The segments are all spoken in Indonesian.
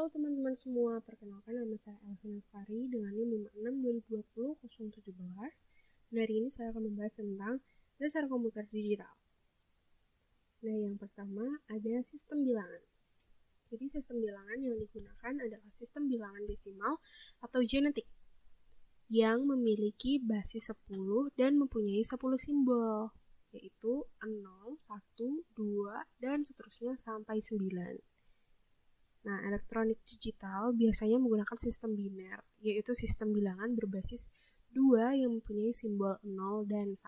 Halo teman-teman semua, perkenalkan nama saya Elvina Fari dengan NIM 56202017. Dan hari ini saya akan membahas tentang dasar komputer digital. Nah, yang pertama ada sistem bilangan. Jadi sistem bilangan yang digunakan adalah sistem bilangan desimal atau genetik yang memiliki basis 10 dan mempunyai 10 simbol, yaitu 0, 1, 2, dan seterusnya sampai 9. Nah, elektronik digital biasanya menggunakan sistem biner, yaitu sistem bilangan berbasis 2 yang mempunyai simbol 0 dan 1.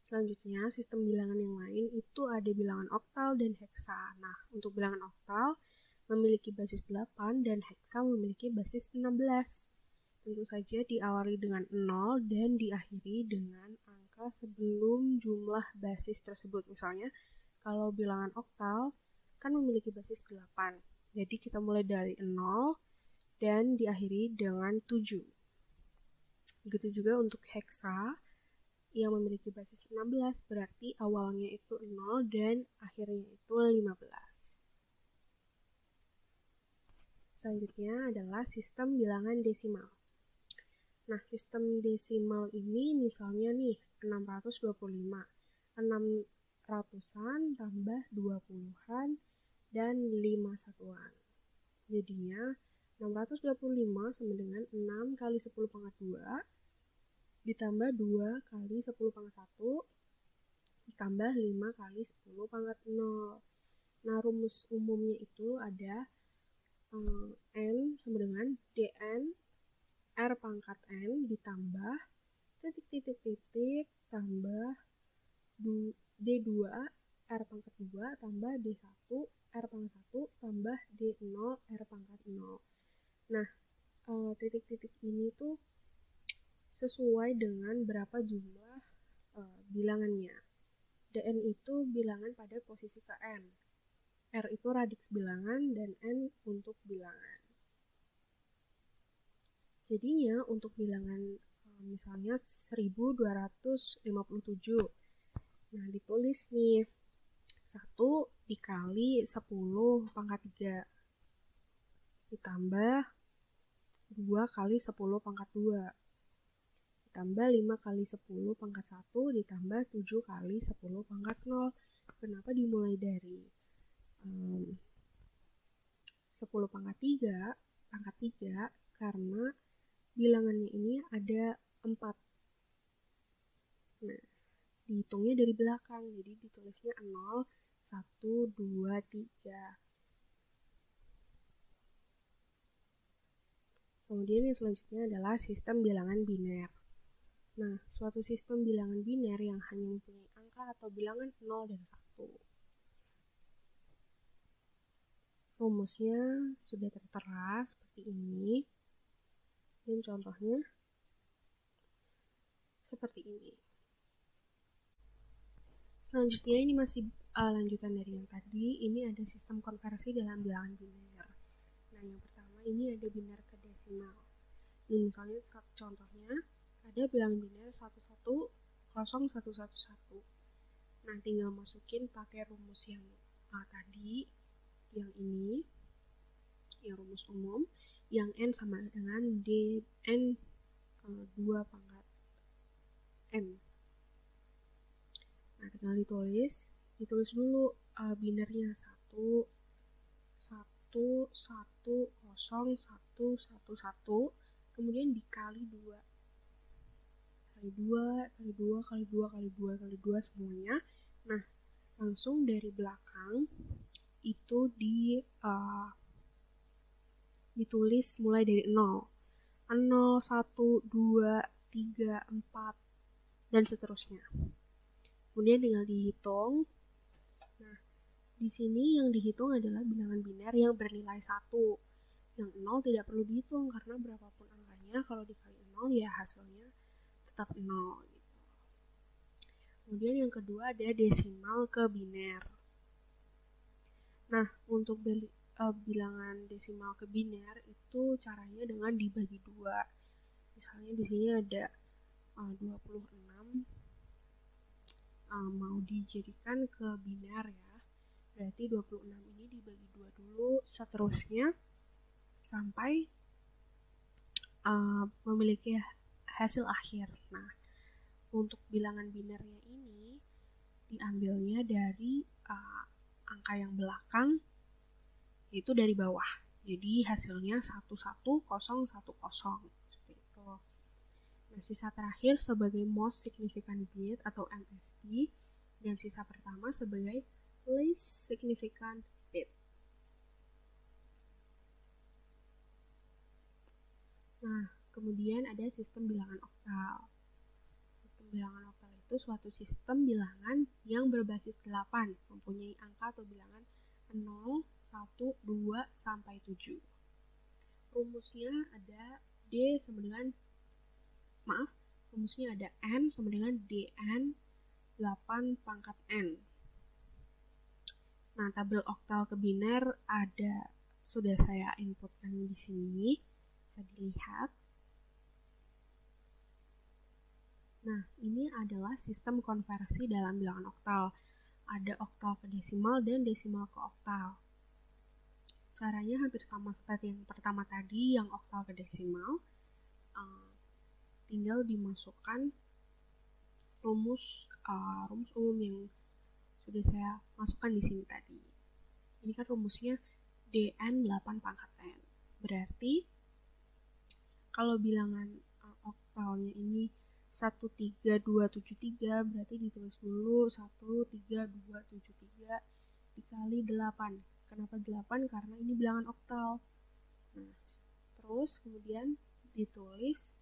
Selanjutnya, sistem bilangan yang lain itu ada bilangan oktal dan heksa. Nah, untuk bilangan oktal memiliki basis 8 dan heksa memiliki basis 16. Tentu saja diawali dengan 0 dan diakhiri dengan angka sebelum jumlah basis tersebut. Misalnya, kalau bilangan oktal kan memiliki basis 8. Jadi kita mulai dari 0 dan diakhiri dengan 7. Begitu juga untuk heksa yang memiliki basis 16, berarti awalnya itu 0 dan akhirnya itu 15. Selanjutnya adalah sistem bilangan desimal. Nah, sistem desimal ini misalnya nih 625. 6 ratusan tambah 20-an dan 5 satuan. Jadinya 625 sama dengan 6 kali 10 pangkat 2 ditambah 2 kali 10 pangkat 1 ditambah 5 kali 10 pangkat 0. Nah, rumus umumnya itu ada N sama dengan DN R pangkat N ditambah titik tambah D2 R pangkat 2 tambah D1 R pangkat 1 tambah D0 R pangkat 0. Nah, titik-titik ini tuh sesuai dengan berapa jumlah bilangannya. Dn itu bilangan pada posisi ke N. R itu radiks bilangan dan N untuk bilangan. Jadinya untuk bilangan misalnya 1257. Nah, ditulis nih 1 dikali 10 pangkat 3 ditambah 2 kali 10 pangkat 2 ditambah 5 kali 10 pangkat 1 ditambah 7 kali 10 pangkat 0. Kenapa dimulai dari 10 pangkat 3 pangkat 3? Karena bilangannya ini ada 4. Nah, dihitungnya dari belakang, jadi ditulisnya 0, 1, 2, 3. Kemudian yang selanjutnya adalah sistem bilangan biner. Nah, suatu sistem bilangan biner yang hanya mempunyai angka atau bilangan 0 dan 1. Rumusnya sudah tertera seperti ini. Dan contohnya seperti ini. Selanjutnya ini masih lanjutan dari yang tadi. Ini ada sistem konversi dalam bilangan biner. Nah, yang pertama ini ada biner ke desimal. Ini misalnya contohnya ada bilangan biner 110111. Nah, tinggal masukin pakai rumus yang tadi, yang ini, yang rumus umum, yang N sama dengan DN 2 pangkat N. Nah, tinggal ditulis dulu binernya 1 1 1 0 1 1 1, kemudian dikali 2 kali 2 kali 2 kali 2 kali 2 kali 2 semuanya. Nah, langsung dari belakang itu ditulis mulai dari 0 0 1 2 3 4 dan seterusnya. Kemudian tinggal dihitung. Nah, di sini yang dihitung adalah bilangan biner yang bernilai 1. Yang 0 tidak perlu dihitung karena berapapun angkanya kalau dikali 0 ya hasilnya tetap 0 gitu. Kemudian yang kedua ada desimal ke biner. Nah, untuk bilangan desimal ke biner itu caranya dengan dibagi 2. Misalnya di sini ada 26 mau dijadikan ke biner ya. Berarti 26 ini dibagi 2 dulu, seterusnya sampai memiliki hasil akhir. Nah, untuk bilangan binernya ini diambilnya dari angka yang belakang, yaitu dari bawah. Jadi hasilnya 11010 seperti itu. Nah, sisa terakhir sebagai most significant bit atau MSB, dan sisa pertama sebagai least significant bit. Nah, kemudian ada sistem bilangan oktal. Sistem bilangan oktal itu suatu sistem bilangan yang berbasis 8, mempunyai angka atau bilangan 0, 1, 2, sampai 7. Rumusnya ada rumusnya ada N sama dengan Dn 8 pangkat N. Nah, tabel oktal ke biner sudah saya inputkan di sini, bisa dilihat. Nah, ini adalah sistem konversi dalam bilangan oktal. Ada oktal ke desimal dan desimal ke oktal. Caranya hampir sama seperti yang pertama tadi, yang oktal ke desimal. Tinggal dimasukkan rumus umum yang sudah saya masukkan di sini tadi. Ini kan rumusnya Dn 8 pangkat N. Berarti kalau bilangan oktalnya ini 13273, berarti ditulis dulu 13273 dikali 8. Kenapa 8? Karena ini bilangan oktal. Nah, terus kemudian ditulis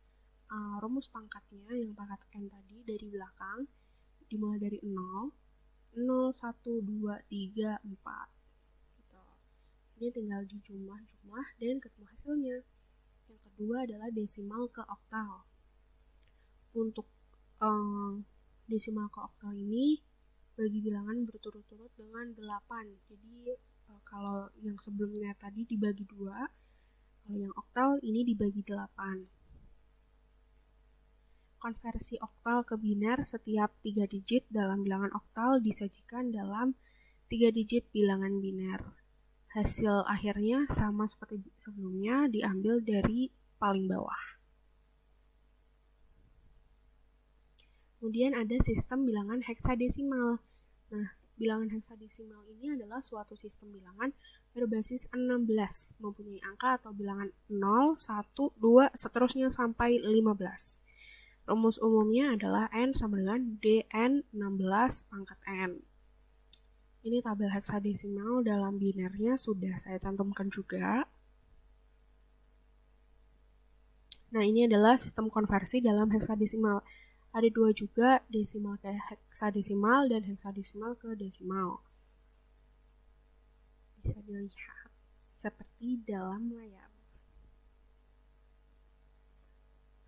rumus pangkatnya yang pangkat N tadi dari belakang, dimulai dari 0, 0, 1, 2, 3, 4. Gitu. Ini tinggal dijumlah-jumlah dan ketemu hasilnya. Yang kedua adalah desimal ke oktal. Untuk desimal ke oktal ini bagi bilangan berturut-turut dengan 8. Jadi kalau yang sebelumnya tadi dibagi 2, kalau yang oktal ini dibagi 8. Konversi oktal ke biner, setiap 3 digit dalam bilangan oktal disajikan dalam 3 digit bilangan biner. Hasil akhirnya sama seperti sebelumnya, diambil dari paling bawah. Kemudian ada sistem bilangan heksadesimal. Nah, bilangan heksadesimal ini adalah suatu sistem bilangan berbasis 16, mempunyai angka atau bilangan 0, 1, 2, seterusnya sampai 15. Rumus umumnya adalah N sama dengan Dn 16 pangkat N. Ini tabel heksadesimal dalam binernya sudah saya cantumkan juga. Nah, ini adalah sistem konversi dalam heksadesimal. Ada 2 juga, desimal ke heksadesimal dan heksadesimal ke desimal. Bisa dilihat seperti dalam layar.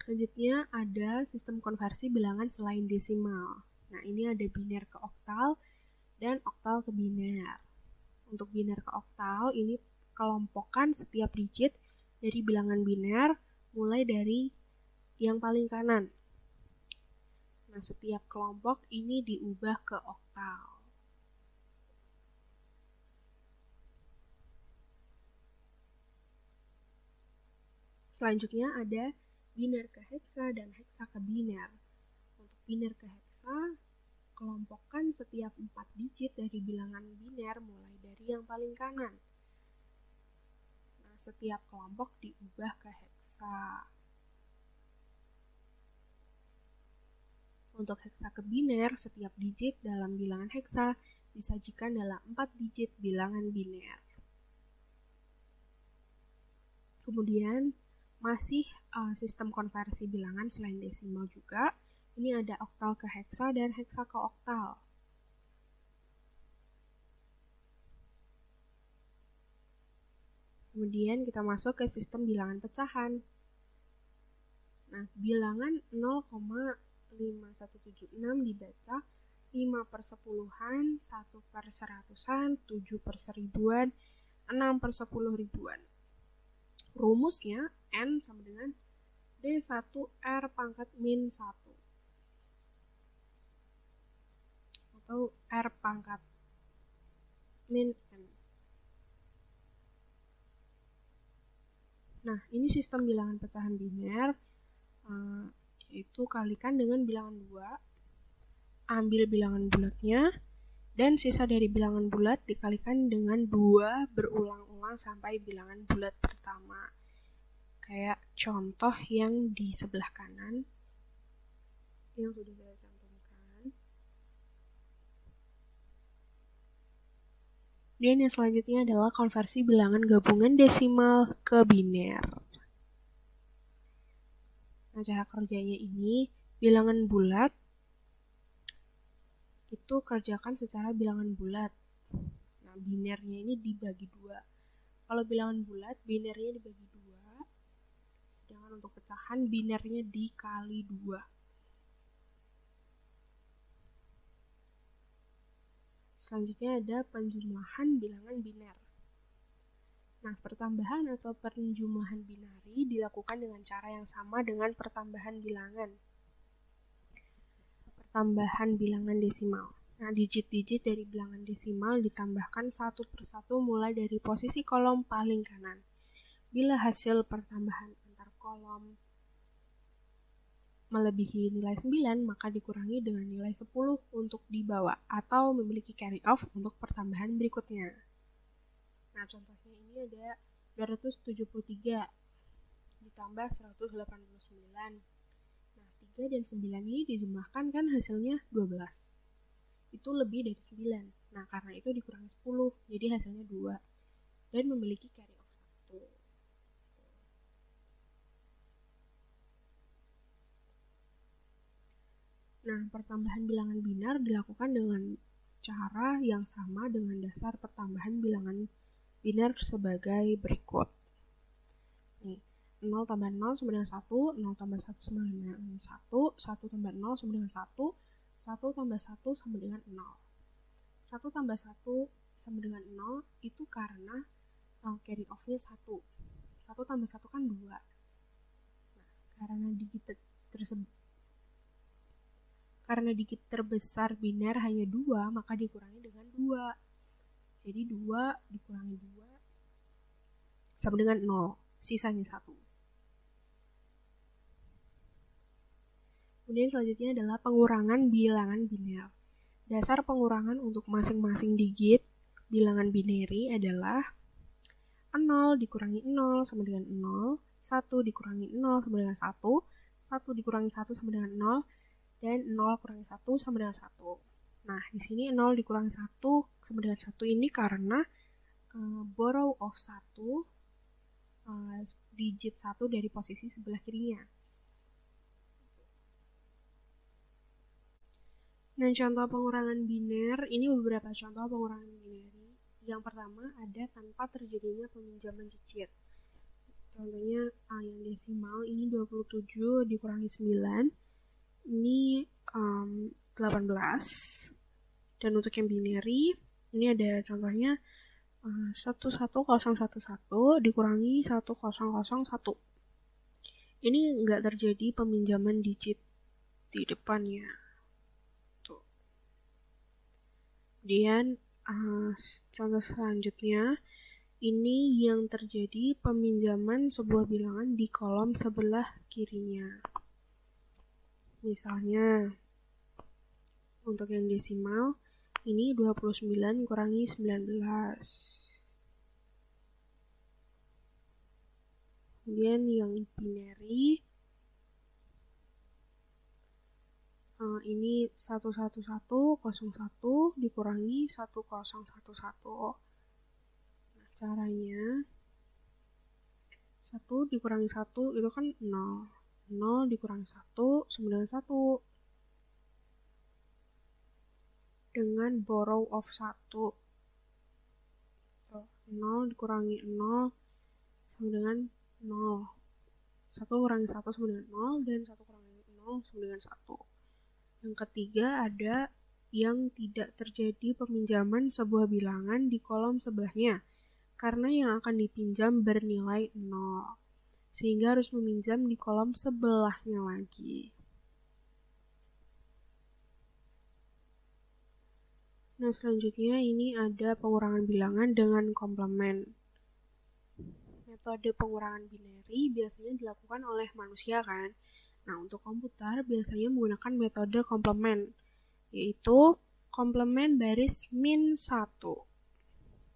Selanjutnya ada sistem konversi bilangan selain desimal. Nah, ini ada biner ke oktal dan oktal ke biner. Untuk biner ke oktal, ini kelompokan setiap digit dari bilangan biner mulai dari yang paling kanan. Nah, setiap kelompok ini diubah ke oktal. Selanjutnya ada biner ke heksa dan heksa ke biner. Untuk biner ke heksa, kelompokkan setiap 4 digit dari bilangan biner mulai dari yang paling kanan. Nah, setiap kelompok diubah ke heksa. Untuk heksa ke biner, setiap digit dalam bilangan heksa disajikan dalam 4 digit bilangan biner. Kemudian masih sistem konversi bilangan selain desimal juga. Ini ada oktal ke heksa dan heksa ke oktal. Kemudian kita masuk ke sistem bilangan pecahan. Nah, bilangan 0,5176 dibaca 5 per sepuluhan, 1 per seratusan, 7 per seribuan, 6 per 10 ribuan. Rumusnya N sama dengan D1R pangkat min 1 atau R pangkat min N. Nah, ini sistem bilangan pecahan biner, yaitu kalikan dengan bilangan 2, ambil bilangan bulatnya, dan sisa dari bilangan bulat dikalikan dengan 2 berulang-ulang sampai bilangan bulat pertama. Kayak contoh yang di sebelah kanan yang sudah saya cantumkan. Dan yang selanjutnya adalah konversi bilangan gabungan desimal ke biner. Nah, cara kerjanya ini, bilangan bulat itu kerjakan secara bilangan bulat. Nah, binernya ini dibagi 2. Kalau bilangan bulat, binernya dibagi 2, sedangkan untuk pecahan, binernya dikali 2. Selanjutnya ada penjumlahan bilangan biner. Nah, pertambahan atau penjumlahan binari dilakukan dengan cara yang sama dengan pertambahan bilangan. Pertambahan bilangan desimal. Nah, digit-digit dari bilangan desimal ditambahkan satu persatu mulai dari posisi kolom paling kanan. Bila hasil pertambahan antar kolom melebihi nilai 9, maka dikurangi dengan nilai 10 untuk di bawah atau memiliki carry off untuk pertambahan berikutnya. Nah, contohnya ini ada 273 ditambah 189. Nah, 3 dan 9 ini dijumlahkan kan hasilnya 12. Itu lebih dari 9. Nah, karena itu dikurangi 10, jadi hasilnya 2 dan memiliki carry off 1. Nah, pertambahan bilangan binar dilakukan dengan cara yang sama dengan dasar pertambahan bilangan binar sebagai berikut. Nih, 0 tambah 0 sama dengan 1, 0 tambah 1 sama dengan 1, 1 tambah 0 sama dengan 1, 1 tambah 1 sama dengan 0. 1 tambah 1 sama dengan 0 itu karena carry off-nya 1. 1 tambah 1 kan 2. Nah, karena digit terbesar biner hanya 2, maka dikurangi dengan 2. Jadi 2 dikurangi 2 sama dengan 0, sisanya 1. Kemudian selanjutnya adalah pengurangan bilangan biner. Dasar pengurangan untuk masing-masing digit bilangan binary adalah 0 dikurangi 0 sama dengan 0, 1 dikurangi 0 sama dengan 1, 1 dikurangi 1 sama dengan 0, dan 0 kurangi 1 sama dengan 1. Nah, di sini 0 dikurangi 1 sama dengan 1 ini karena borrow of 1, digit 1 dari posisi sebelah kirinya. Nah, contoh pengurangan biner, ini beberapa contoh pengurangan binary. Yang pertama ada tanpa terjadinya peminjaman digit. Contohnya yang desimal ini 27 dikurangi 9, ini 18. Dan untuk yang binary, ini ada contohnya 11011 dikurangi 1001. Ini nggak terjadi peminjaman digit di depannya. Tuh. Kemudian contoh selanjutnya, ini yang terjadi peminjaman sebuah bilangan di kolom sebelah kirinya. Misalnya, untuk yang desimal, ini 29 kurangi 19. Kemudian yang binary, ini 11101 dikurangi 1011. Nah, caranya 1 dikurangi 1 itu kan 0. 0 dikurangi 1 sama dengan 1. Dengan borrow of 1. 0 dikurangi 0 sama dengan 0. 1 kurangi 1 sama dengan 0 dan 1 kurangi 0 sama dengan 1. Yang ketiga ada yang tidak terjadi peminjaman sebuah bilangan di kolom sebelahnya karena yang akan dipinjam bernilai 0, sehingga harus meminjam di kolom sebelahnya lagi. Nah, selanjutnya ini ada pengurangan bilangan dengan komplement. metode pengurangan binary biasanya dilakukan oleh manusia kan. Nah, untuk komputer biasanya menggunakan metode komplement, yaitu komplement baris min 1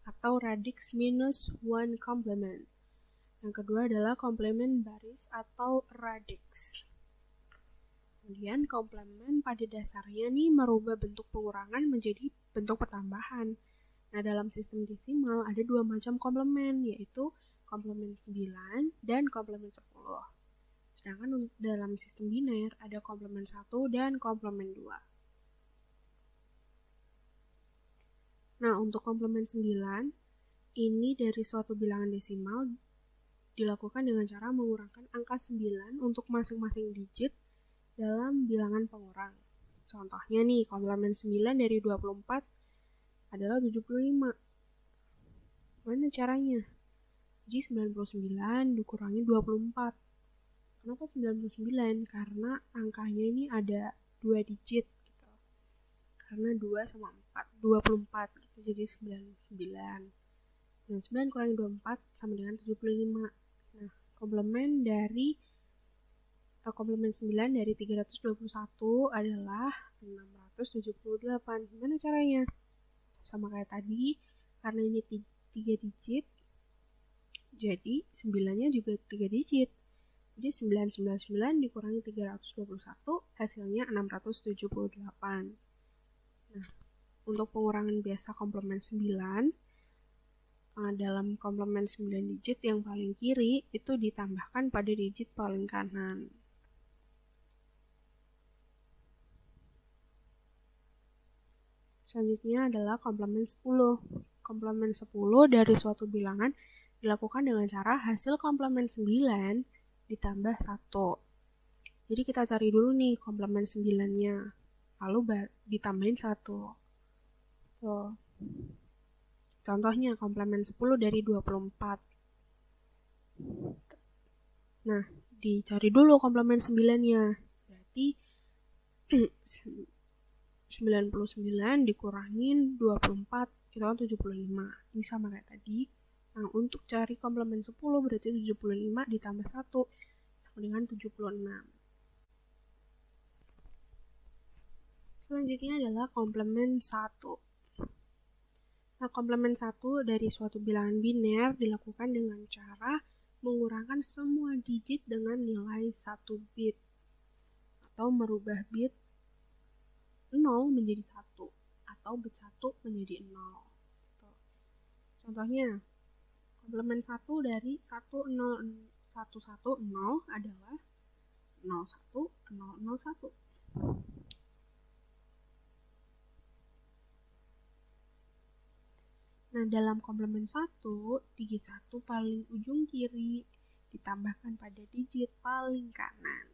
atau radix minus 1 komplement. Yang kedua adalah komplement baris atau radix. Kemudian komplement pada dasarnya nih merubah bentuk pengurangan menjadi bentuk pertambahan. Nah, dalam sistem desimal ada dua macam komplement, yaitu komplement 9 dan komplement 10. Sedangkan dalam sistem biner ada komplement 1 dan komplement 2. Nah, untuk komplement 9, ini dari suatu bilangan desimal dilakukan dengan cara mengurangkan angka 9 untuk masing-masing digit dalam bilangan pengurang. Contohnya nih, komplement 9 dari 24 adalah 75. Mana caranya? Jadi 99 dikurangi 24. Kenapa 99? Karena angkanya ini ada 2 digit gitu. Karena 2 sama 4, 24 gitu, jadi 99. 99 kurangi 24 sama dengan 75. Nah, komplement 9 dari 321 adalah 678. Gimana caranya? Sama kayak tadi, karena ini 3 digit, jadi 9-nya juga 3 digit. Jadi 999 dikurangi 321, hasilnya 678. Nah, untuk pengurangan biasa komplement 9, dalam komplement 9 digit yang paling kiri itu ditambahkan pada digit paling kanan. Selanjutnya adalah komplement 10. Komplement 10 dari suatu bilangan dilakukan dengan cara hasil komplement 9 ditambah 1. Jadi kita cari dulu nih komplement 9-nya, lalu ditambahin 1. Tuh. Contohnya komplement 10 dari 24. Nah, dicari dulu komplement 9-nya. Berarti 99 dikurangin 24, itu kan 75. Ini sama kayak tadi. Nah, untuk cari komplement 10 berarti 75 ditambah 1 sama dengan 76. Selanjutnya adalah komplement 1. Nah, komplement 1 dari suatu bilangan biner dilakukan dengan cara mengurangkan semua digit dengan nilai 1 bit atau merubah bit 0 menjadi 1 atau bit 1 menjadi 0. Contohnya, komplement 1 dari 110 adalah 01001. Nah, dalam komplement 1, digit 1 paling ujung kiri ditambahkan pada digit paling kanan.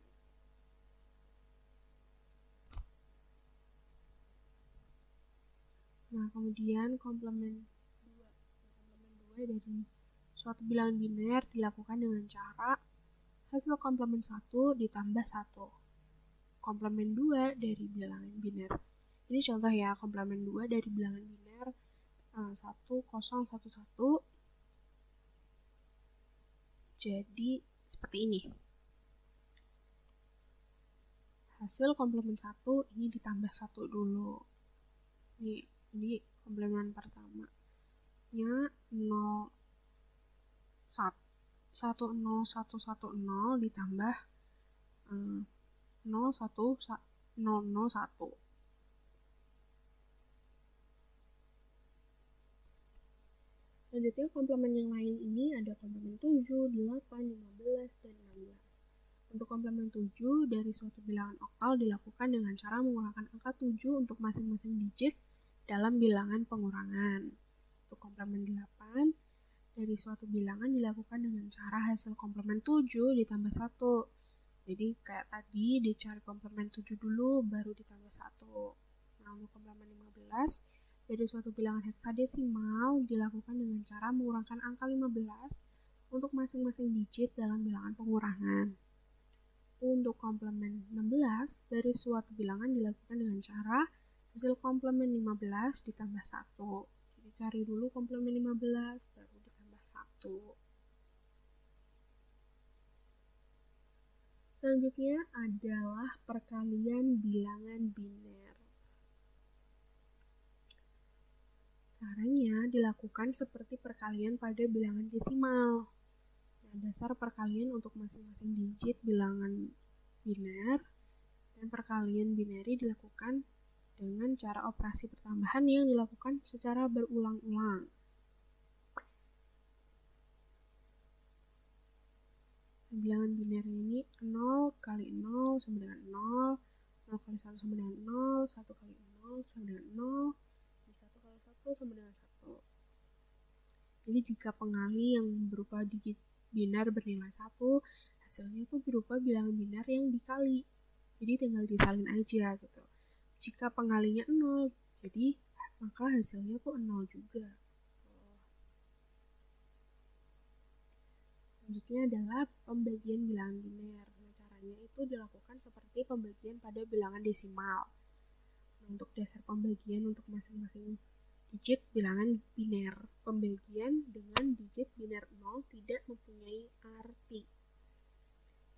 Nah, kemudian komplement 2 dari suatu bilangan biner dilakukan dengan cara hasil komplement 1 ditambah 1. Komplement 2 dari bilangan biner. Ini contoh ya, komplement 2 dari bilangan biner 1011. Jadi seperti ini. Hasil komplement 1 ini ditambah 1 dulu. Ini komplement pertamanya 10110 ditambah 01001. Selanjutnya komplement yang lain ini ada komplement 7, 8, 15, dan 16. Untuk komplement 7 dari suatu bilangan oktal dilakukan dengan cara mengurangkan angka 7 untuk masing-masing digit dalam bilangan pengurangan. Untuk komplement 8 dari suatu bilangan dilakukan dengan cara hasil komplement 7 ditambah 1. Jadi kayak tadi dicari komplement 7 dulu baru ditambah 1. Nah, untuk komplement 15 dari suatu bilangan heksadesimal dilakukan dengan cara mengurangkan angka 15 untuk masing-masing digit dalam bilangan pengurangan. Untuk komplement 16 dari suatu bilangan dilakukan dengan cara hasil komplement 15 ditambah 1. Jadi cari dulu komplement 15 baru ditambah 1. Selanjutnya adalah perkalian bilangan biner. Caranya dilakukan seperti perkalian pada bilangan desimal. Nah, dasar perkalian untuk masing-masing digit bilangan biner dan perkalian binary dilakukan dengan cara operasi pertambahan yang dilakukan secara berulang-ulang. Bilangan biner ini 0 kali 0 sama dengan 0, 0 kali 1 sama dengan 0, 1 kali 0 sama dengan 0, 1 kali 1 sama dengan 1. Jadi jika pengali yang berupa digit biner bernilai 1, hasilnya itu berupa bilangan biner yang dikali. Jadi tinggal disalin aja gitu. Jika pengalinya 0, jadi maka hasilnya tuh 0 juga. Selanjutnya adalah pembagian bilangan biner. Nah, caranya itu dilakukan seperti pembagian pada bilangan desimal. Nah, untuk dasar pembagian untuk masing-masing digit bilangan biner, pembagian dengan digit biner 0 tidak mempunyai arti.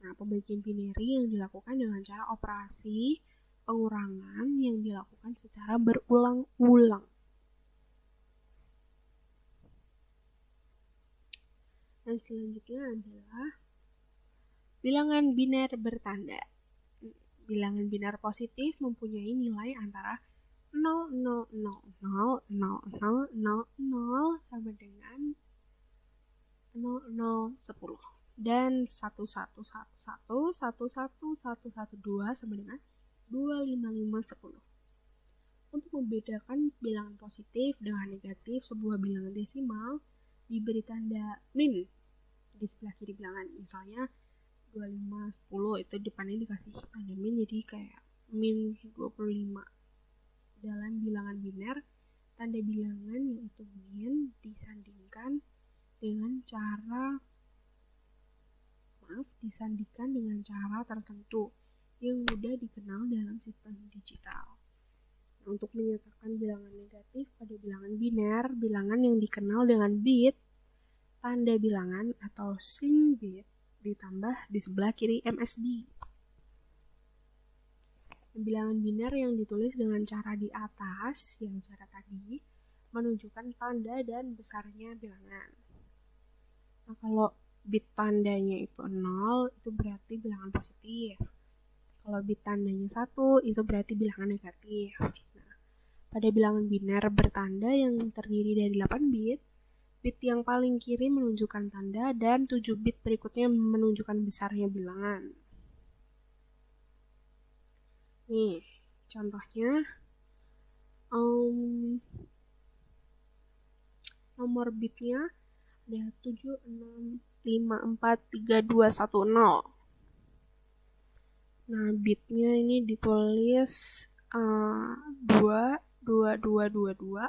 Nah, pembagian binary yang dilakukan dengan cara operasi pengurangan yang dilakukan secara berulang-ulang. Dan selanjutnya adalah bilangan biner bertanda. Bilangan biner positif mempunyai nilai antara 0,000,000,000 sama dengan 0010 dan 11111112 sama dengan 25510. Untuk membedakan bilangan positif dengan negatif sebuah bilangan desimal diberi tanda min di sebelah kiri bilangan. Misalnya 2510 itu depannya dikasih tanda min, jadi kayak min 25. Dalam bilangan biner, tanda bilangan yaitu min disandingkan dengan cara tertentu yang mudah dikenal dalam sistem digital. Nah, untuk menyatakan bilangan negatif pada bilangan biner, bilangan yang dikenal dengan bit, tanda bilangan atau sign bit ditambah di sebelah kiri MSB. Bilangan biner yang ditulis dengan cara di atas, yang cara tadi, menunjukkan tanda dan besarnya bilangan. Nah, kalau bit tandanya itu 0, itu berarti bilangan positif. Kalau bit tandanya 1, itu berarti bilangan negatif. Nah, pada bilangan biner bertanda yang terdiri dari 8 bit, bit yang paling kiri menunjukkan tanda dan 7 bit berikutnya menunjukkan besarnya bilangan. Nih, contohnya nomor bitnya ada 76543210. Nah, bitnya ini ditulis 2222.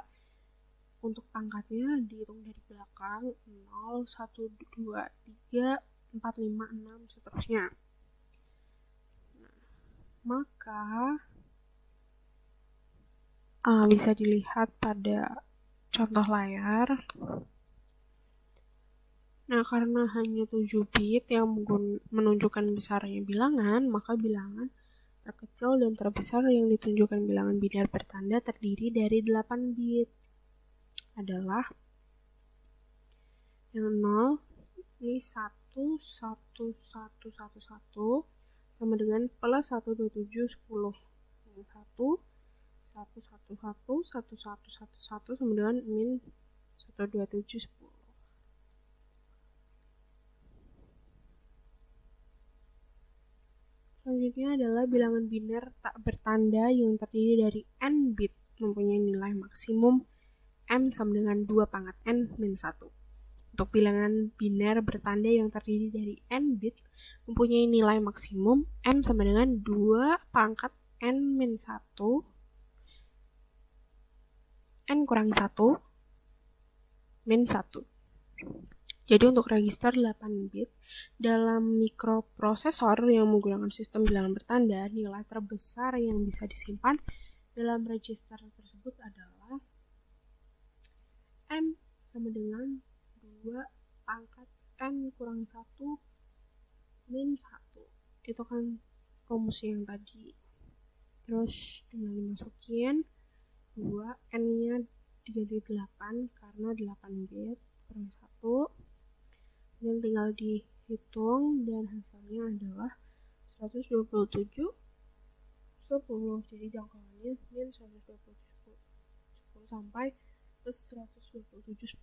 Untuk pangkatnya dihitung dari belakang 0, 1, 2, 3, 4, 5, 6, seterusnya. Nah, maka bisa dilihat pada contoh layar. Nah, karena hanya 7 bit yang menunjukkan besarnya bilangan, maka bilangan terkecil dan terbesar yang ditunjukkan bilangan biner bertanda terdiri dari 8 bit. Adalah yang 0, ini 1, 1, 1, 1, 1, sama dengan plus 1, 2, 7, 10. Yang 1, 1, 1, 1, 1, 1, 1, 1, sama dengan min 1, 2, 7, 10. Selanjutnya adalah bilangan biner tak bertanda yang terdiri dari n bit mempunyai nilai maksimum m sama dengan 2 pangkat n min 1. Untuk bilangan biner bertanda yang terdiri dari n bit mempunyai nilai maksimum m sama dengan 2 pangkat n min 1, n kurangi 1, min 1. Jadi untuk register 8 bit dalam mikroprosesor yang menggunakan sistem bilangan bertanda, nilai terbesar yang bisa disimpan dalam register tersebut adalah M sama dengan 2 pangkat N kurang 1 min 1. itu kan rumus yang tadi. Terus tinggal dimasukin 2, N-nya diganti 8 karena 8 bit per 1. Dan tinggal dihitung dan hasilnya adalah 127 10. Jadi jangkauannya min 127 10 sampai plus 127 10.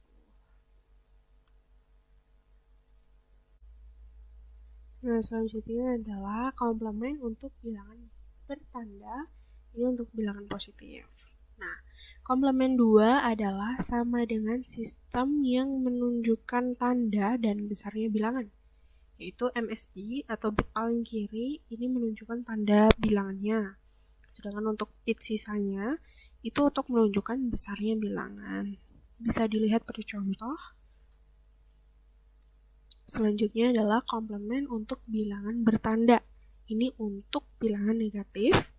Nah, selanjutnya adalah komplement untuk bilangan bertanda. Ini untuk bilangan positif. Nah, komplement 2 adalah sama dengan sistem yang menunjukkan tanda dan besarnya bilangan, yaitu MSB atau bit paling kiri ini menunjukkan tanda bilangannya. Sedangkan untuk bit sisanya itu untuk menunjukkan besarnya bilangan. Bisa dilihat pada contoh. Selanjutnya adalah komplement untuk bilangan bertanda. Ini untuk bilangan negatif.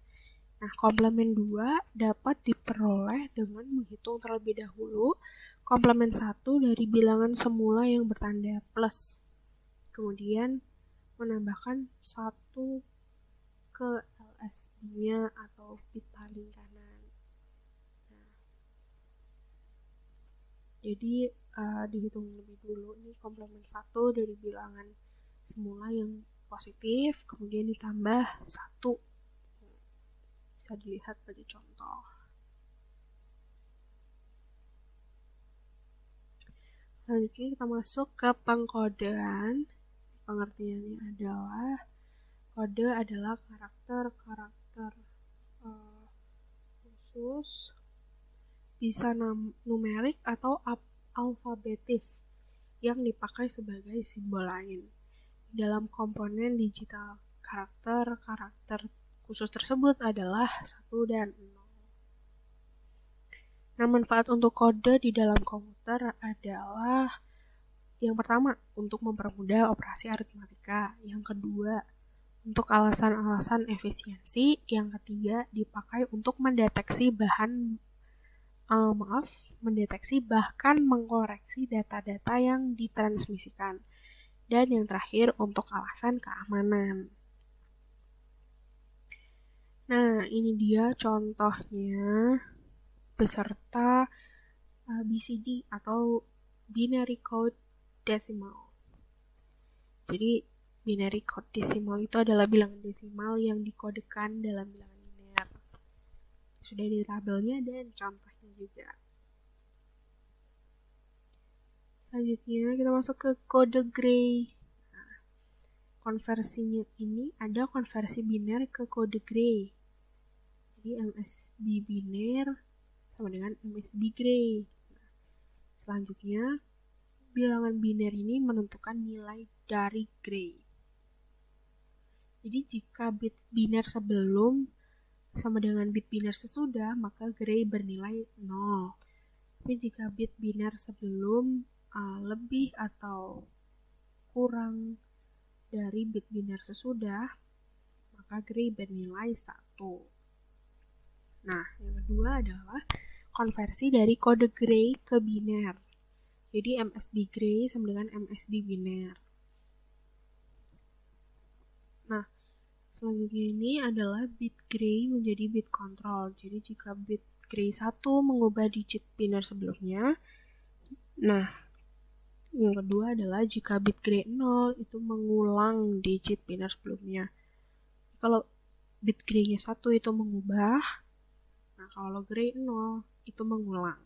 Nah, komplement 2 dapat diperoleh dengan menghitung terlebih dahulu komplement 1 dari bilangan semula yang bertanda plus. Kemudian menambahkan 1 ke LSB-nya atau bit paling kanan. Nah, jadi dihitung lebih dulu nih komplement 1 dari bilangan semula yang positif, kemudian ditambah 1. Bisa dilihat pada contoh. Selanjutnya kita masuk ke pengkodean. Pengertiannya adalah kode adalah karakter khusus, bisa numerik atau alfabetis yang dipakai sebagai simbol lain. Dalam komponen digital karakter khusus tersebut adalah 1 dan 0. Nah, manfaat untuk kode di dalam komputer adalah yang pertama, untuk mempermudah operasi aritmatika. Yang kedua, untuk alasan-alasan efisiensi. Yang ketiga, dipakai untuk mendeteksi bahkan mengkoreksi data-data yang ditransmisikan. Dan yang terakhir, untuk alasan keamanan. Nah, ini dia contohnya beserta BCD atau binary code decimal. Jadi binary code decimal itu adalah bilangan desimal yang dikodekan dalam bilangan biner. Sudah di tabelnya dan contohnya juga. Selanjutnya kita masuk ke kode Gray. Nah, konversinya ini ada konversi biner ke kode Gray. Jadi MSB biner sama dengan MSB Gray. Nah, selanjutnya bilangan biner ini menentukan nilai dari Gray. Jadi jika bit biner sebelum sama dengan bit biner sesudah, maka Gray bernilai 0. Tapi jika bit biner sebelum lebih atau kurang dari bit biner sesudah, maka Gray bernilai 1. Nah, yang kedua adalah konversi dari kode Gray ke biner. Jadi MSB Gray sama dengan MSB biner. Nah, selanjutnya ini adalah bit Gray menjadi bit kontrol. Jadi jika bit Gray 1 mengubah digit biner sebelumnya, nah, yang kedua adalah jika bit Gray 0 itu mengulang digit biner sebelumnya. Kalau bit Gray-nya 1 itu mengubah, nah kalau Gray 0 itu mengulang.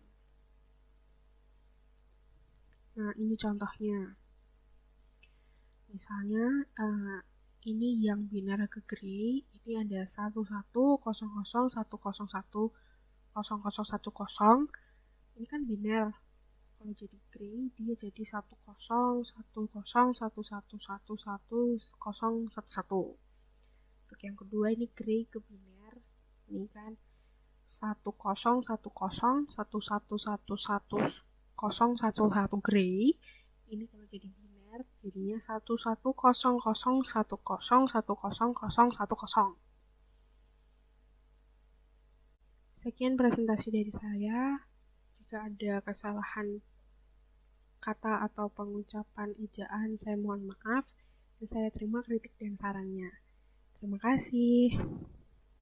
Nah, ini contohnya. Misalnya, ini yang biner ke Gray, ini ada 11001001001010. Ini kan biner. Kalau jadi Gray, dia jadi 101011111011. Untuk yang kedua ini Gray ke biner. Ini kan 101011111011 Gray. Ini kalau jadi biner jadinya 110010101010. Sekian presentasi dari saya. Jika ada kesalahan kata atau pengucapan ejaan, saya mohon maaf dan saya terima kritik dan sarannya. Terima kasih.